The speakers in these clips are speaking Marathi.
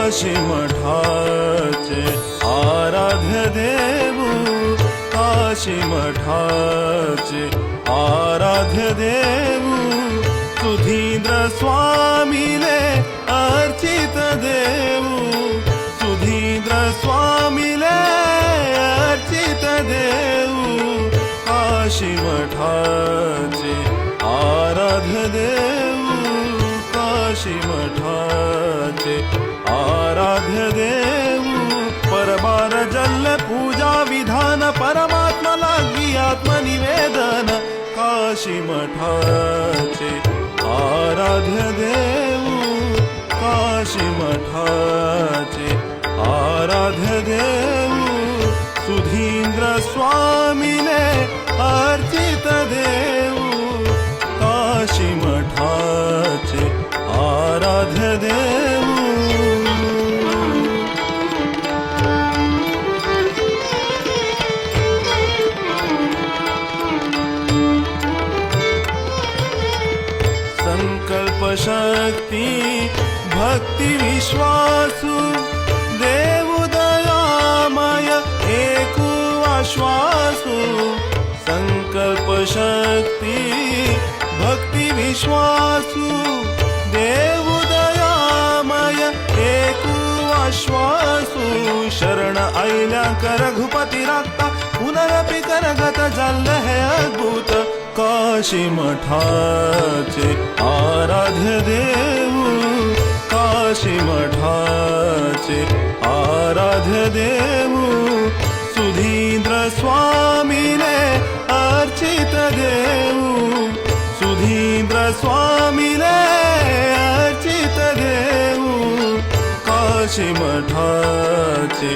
काशी मठाचे आराध्य देव, काशी मठाचे आराध्य देव, सुधींद्र स्वामीले अर्चित देव, सुधींद्र स्वामीले अर्चित देव, काशी मठाचे आराध्य देव, काशी मठाचे आराध्य देव, परबार जल पूजा विधान परमात्मा लागी आत्मनिवेदन, काशी मठाचे आराध्य देव, काशी मठाचे आराध्य देव, सुधींद्र स्वामीने अर्चित देव, काशी मठाचे आराध्य देव. संकल्प शक्ती भक्ती विश्वासु देव दयामय एकु आश्वासु, संकल्प शक्ती भक्ती विश्वासु देव दयामय एकु आश्वासु, शरण आयल्याक रघुपती राखता पुनरपि करगत झालं हे अद्भुत, काशी मठाचे आराध्य देव, काशी मठाचे आराध्य देव, सुधींद्र स्वामीने अर्चित देव, सुधींद्र स्वामीने अर्चित देव, काशी मठाचे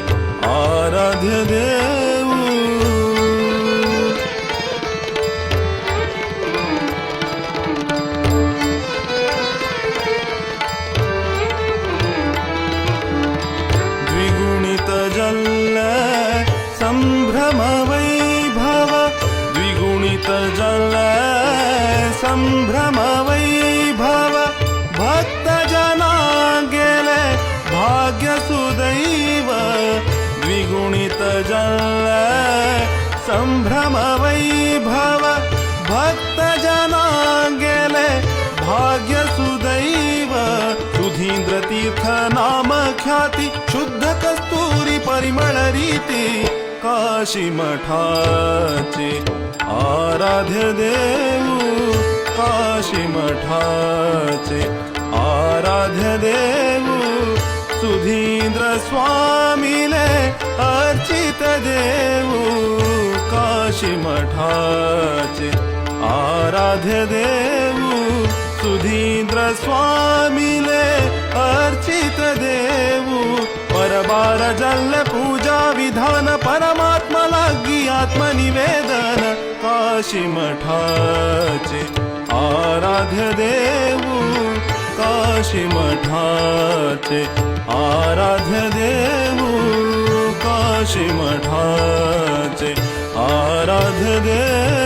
आराध्य देव. संभ्रम वैभव द्विगुणित जल, संभ्रम वैभव भक्त जना गेले भाग्य सुदैव, द्विगुणित जल संभ्रम वैभव भक्त जना गेले भाग्य सुदैव, सुधींद्र तीर्थ नाम ख्याती शुद्ध कस्तुरी परिमळ रीती, काशी मठाचे आराध्य देव, काशी मठाचे आराध्य देव, सुधींद्र स्वामीले अर्चित देव, काशी मठाचे आराध्य देव, सुधींद्र स्वामीले अर्चित देव, परबार जल पूजा विधान परमात्मा लागी आत्मनिवेदन, काशी मठाचे आराध्य देव, काशी मठाचे आराध्य देव, काशी मठाचे आराध्य देव.